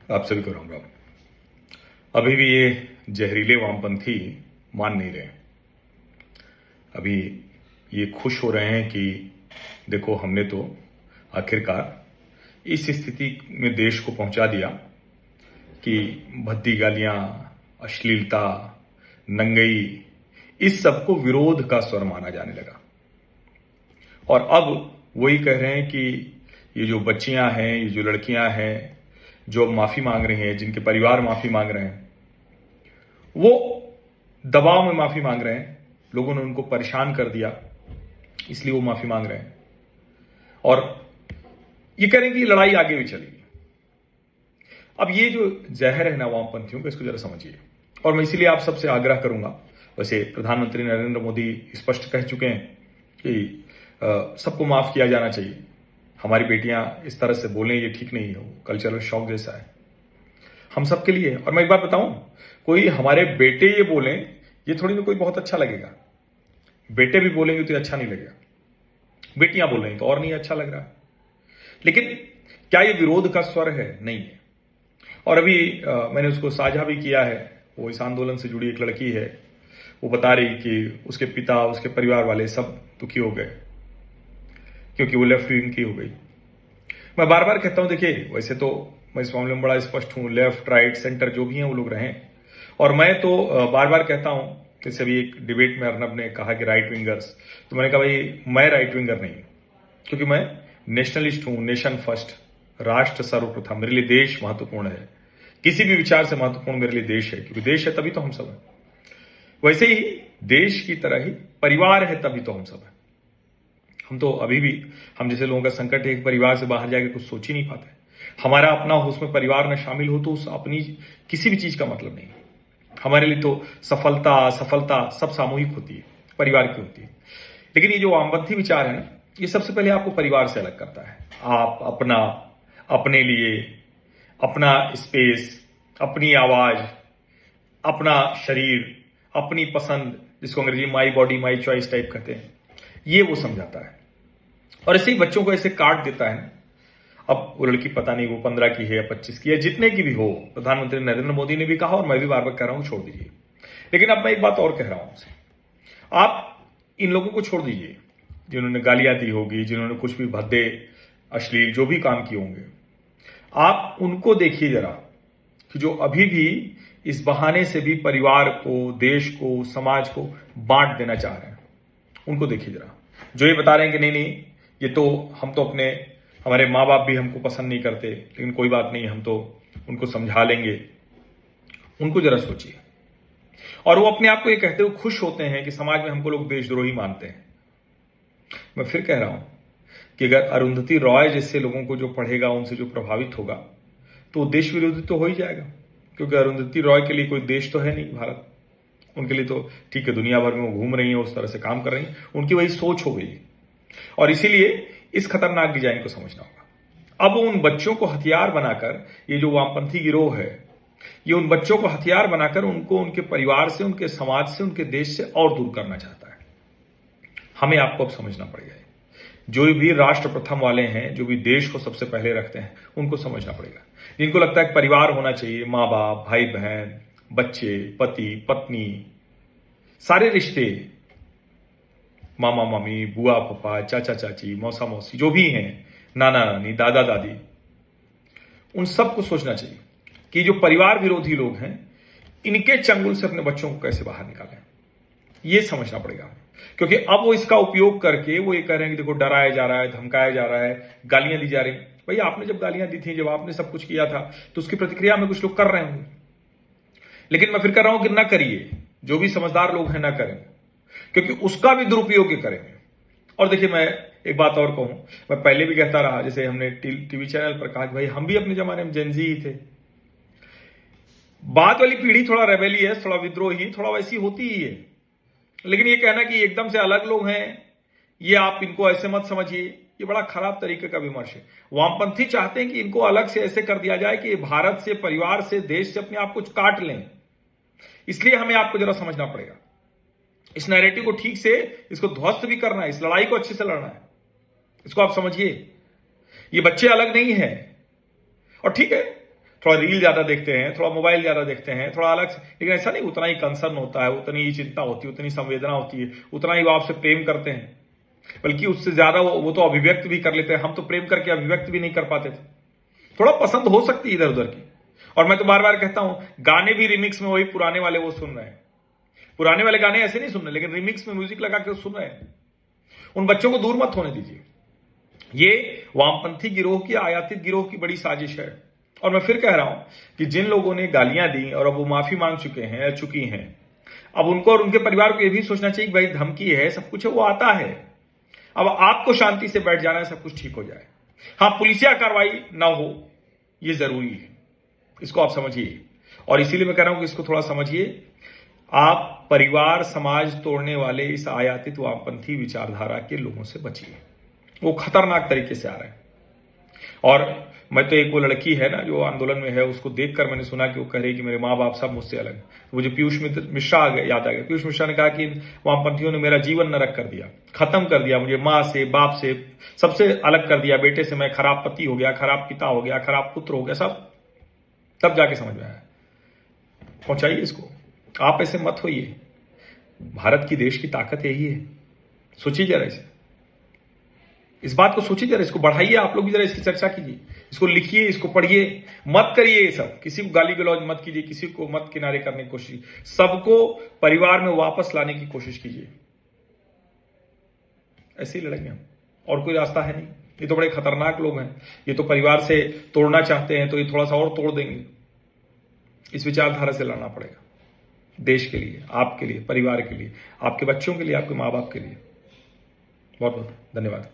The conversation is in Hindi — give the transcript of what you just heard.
आप सभी को राम राम। अभी भी ये जहरीले वामपंथी मान नहीं रहे। अभी ये खुश हो रहे हैं कि देखो हमने तो आखिरकार इस स्थिति में देश को पहुंचा दिया कि भद्दी गालियां, अश्लीलता, नंगई, इस सब को विरोध का स्वर माना जाने लगा। और अब वही कह रहे हैं कि ये जो बच्चियां हैं, ये जो लड़कियां हैं जो अब माफी मांग रही हैं, जिनके परिवार माफी मांग रहे हैं, वो दबाव में माफी मांग रहे हैं। लोगों ने उनको परेशान कर दिया, इसलिए वो माफी मांग रहे हैं। और ये कह रहे हैं कि लड़ाई आगे भी चलेगी। अब ये जो जहर है ना वामपंथियों का, इसको जरा समझिए। और मैं इसीलिए आप सबसे आग्रह करूंगा, वैसे प्रधानमंत्री नरेंद्र मोदी स्पष्ट कह चुके हैं कि सबको माफ किया जाना चाहिए। हमारी बेटियां इस तरह से बोलें, ये ठीक नहीं है, वो कल्चरल शॉक जैसा है हम सबके लिए। और मैं एक बात बताऊं, कोई हमारे बेटे ये बोलें, ये थोड़ी ना कोई बहुत अच्छा लगेगा। बेटे भी बोलेंगे तो अच्छा नहीं लगेगा, बेटियां बोल रही तो और नहीं अच्छा लग रहा। लेकिन क्या ये विरोध का स्वर है? नहीं है। और अभी मैंने उसको साझा भी किया है। वो इस आंदोलन से जुड़ी एक लड़की है, वो बता रही कि उसके पिता, उसके परिवार वाले सब दुखी हो गए क्योंकि वो लेफ्ट विंग की हो गई। मैं बार बार कहता हूं, देखिए वैसे तो मैं इस मामले में बड़ा स्पष्ट हूं, लेफ्ट राइट सेंटर जो भी हैं वो लोग रहें। और मैं तो बार बार कहता हूं, जैसे अभी एक डिबेट में अर्नब ने कहा कि राइट विंगर्स, तो मैंने कहा भाई मैं राइट विंगर नहीं हूं, क्योंकि मैं नेशनलिस्ट हूं। नेशन फर्स्ट, राष्ट्र सर्वप्रथम, मेरे लिए देश महत्वपूर्ण है। किसी भी विचार से महत्वपूर्ण मेरे लिए देश है, क्योंकि देश है तभी तो हम सब हैं। वैसे ही देश की तरह ही परिवार है तभी तो हम सब हैं। हम तो अभी भी, हम जैसे लोगों का संकट है, एक परिवार से बाहर जाकर कुछ सोच ही नहीं पाते। हमारा अपना हो, उसमें परिवार में शामिल हो तो उस अपनी किसी भी चीज का मतलब नहीं। हमारे लिए तो सफलता सब सामूहिक होती है, परिवार की होती है। लेकिन ये जो वामपंथी विचार है ना, ये सबसे पहले आपको परिवार से अलग करता है। आप अपना, अपने लिए, अपना स्पेस, अपनी आवाज, अपना शरीर, अपनी पसंद, जिसको अंग्रेजी my body my choice type कहते हैं, ये वो समझाता है। और ऐसे ही बच्चों को ऐसे काट देता है। अब वो लड़की पता नहीं वो 15 की है या 25 की है, जितने की भी हो, प्रधानमंत्री नरेंद्र मोदी ने भी कहा और मैं भी बार बार कह रहा हूं, छोड़ दीजिए। लेकिन अब मैं एक बात और कह रहा हूं, आप इन लोगों को छोड़ दीजिए जिन्होंने गालियां दी होगी, जिन्होंने कुछ भी भद्दे, अश्लील जो भी काम किए होंगे। आप उनको देखिए जरा कि जो अभी भी इस बहाने से भी परिवार को, देश को, समाज को बांट देना चाह रहे हैं, उनको देखिए जरा। जो ये बता रहे हैं कि नहीं नहीं, ये तो हम तो अपने, हमारे माँ बाप भी हमको पसंद नहीं करते, लेकिन कोई बात नहीं, हम तो उनको समझा लेंगे, उनको जरा सोचिए। और वो अपने आप को ये कहते हुए खुश होते हैं कि समाज में हमको लोग देशद्रोही मानते हैं। मैं फिर कह रहा हूं कि अगर अरुंधति रॉय जैसे लोगों को जो पढ़ेगा, उनसे जो प्रभावित होगा, तो देश विरोधी तो हो ही जाएगा। क्योंकि अरुंधति रॉय के लिए कोई देश तो है नहीं भारत, उनके लिए तो ठीक है, दुनिया भर में वो घूम रही है, उस तरह से काम कर रही है, उनकी वही सोच हो गई। और इसीलिए इस खतरनाक डिजाइन को समझना होगा। अब उन बच्चों को हथियार बनाकर, ये जो वामपंथी गिरोह है, ये उन बच्चों को हथियार बनाकर उनको उनके परिवार से, उनके समाज से, उनके देश से और दूर करना चाहता है। हमें आपको अब समझना पड़ेगा। जो भी राष्ट्र प्रथम वाले हैं, जो भी देश को सबसे पहले रखते हैं, उनको समझना पड़ेगा। जिनको लगता है परिवार होना चाहिए, माँ बाप, भाई बहन, बच्चे, पति पत्नी, सारे रिश्ते, मामा मामी, बुआ पापा, चाचा चाची, मौसा मौसी, जो भी हैं, नाना नानी, दादा दादी, उन सबको सोचना चाहिए कि जो परिवार विरोधी लोग हैं, इनके चंगुल से अपने बच्चों को कैसे बाहर निकालें। ये समझना पड़ेगा। क्योंकि अब वो इसका उपयोग करके वो ये कह रहे हैं कि देखो डराया जा रहा है, धमकाया जा रहा है, गालियां दी जा रही। भाई आपने जब गालियां दी थी, जब आपने सब कुछ किया था, तो उसकी प्रतिक्रिया में कुछ लोग कर रहे होंगे। लेकिन मैं फिर कह रहा हूं कि ना करिए, जो भी समझदार लोग हैं ना करें, क्योंकि उसका भी दुरुपयोग करेंगे। और देखिए मैं एक बात और कहूं, मैं पहले भी कहता रहा, जैसे हमने टीवी चैनल पर कहा कि भाई हम भी अपने जमाने में जेनजी ही थे। बाद वाली पीढ़ी थोड़ा रेबेलियस, थोड़ा विद्रोही, थोड़ा वैसी होती ही है। लेकिन ये कहना कि एकदम से अलग लोग हैं, ये आप इनको ऐसे मत समझिए, ये बड़ा खराब तरीके का विमर्श है। वामपंथी चाहते हैं कि इनको अलग से ऐसे कर दिया जाए कि भारत से, परिवार से, देश से अपने आप कुछ काट लें। इसलिए हमें आपको जरा समझना पड़ेगा। इस नैरेटिव को ठीक से, इसको ध्वस्त भी करना है, इस लड़ाई को अच्छे से लड़ना है। इसको आप समझिए, ये बच्चे अलग नहीं है। और ठीक है, थोड़ा रील ज्यादा देखते हैं, थोड़ा मोबाइल ज्यादा देखते हैं, थोड़ा अलग से, लेकिन ऐसा नहीं, उतना ही कंसर्न होता है, उतनी ही चिंता होती है, उतनी संवेदना होती है, उतना ही वो आपसे प्रेम करते हैं, बल्कि उससे ज्यादा वो तो अभिव्यक्त भी कर लेते हैं। हम तो प्रेम करके अभिव्यक्त भी नहीं कर पाते थे। थोड़ा पसंद हो सकती है इधर उधर की, और मैं तो बार बार कहता हूं, गाने भी रिमिक्स में वही पुराने वाले वो सुन रहे हैं। पुराने वाले गाने ऐसे नहीं सुन रहे, लेकिन रिमिक्स में म्यूजिक लगा के सुन रहे हैं। उन बच्चों को दूर मत होने दीजिए। ये वामपंथी गिरोह की, आयातित गिरोह की बड़ी साजिश है। और मैं फिर कह रहा हूं कि जिन लोगों ने गालियां दी और अब वो माफी मांग चुके हैं या चुकी हैं, अब उनको और उनके परिवार को यह भी सोचना चाहिए कि भाई धमकी है, सब कुछ है, वो आता है। अब आपको शांति से बैठ जाना है, सब कुछ ठीक हो जाए। हां, पुलिसिया कार्रवाई ना हो, यह जरूरी है, इसको आप समझिए। और इसीलिए मैं कह रहा हूं कि इसको थोड़ा समझिए। आप परिवार समाज तोड़ने वाले इस आयातित वामपंथी विचारधारा के लोगों से बचिए, वो खतरनाक तरीके से आ रहे हैं। और मैं तो, एक वो लड़की है ना जो आंदोलन में है, उसको देखकर मैंने सुना कि वो कह रही कि मेरे माँ बाप सब मुझसे अलग। तो मुझे पीयूष मिश्रा याद आ गया। पीयूष मिश्रा ने कहा कि वामपंथियों ने मेरा जीवन नरक कर दिया, खत्म कर दिया, मुझे माँ से, बाप से, सबसे अलग कर दिया। बेटे से मैं खराब पति हो गया, खराब पिता हो गया, खराब पुत्र हो गया, सब तब जाके समझ में आया। पहुंचाइए इसको, आप ऐसे मत होइए। भारत की, देश की ताकत यही है। सोचिए जरा इस बात को सोचिए जरा, इसको बढ़ाइए। आप लोग भी जरा इसकी चर्चा कीजिए, इसको लिखिए, इसको पढ़िए। मत करिए ये सब, किसी को गाली गलौज मत कीजिए, किसी को मत किनारे करने की कोशिश, सबको परिवार में वापस लाने की कोशिश कीजिए। ऐसे ही लड़ेंगे हम, और कोई रास्ता है नहीं। ये तो बड़े खतरनाक लोग हैं, ये तो परिवार से तोड़ना चाहते हैं, तो ये थोड़ा सा और तोड़ देंगे। इस विचारधारा से लड़ना पड़ेगा, देश के लिए, आपके लिए, परिवार के लिए, आपके बच्चों के लिए, आपके माँ बाप के लिए। बहुत बहुत धन्यवाद।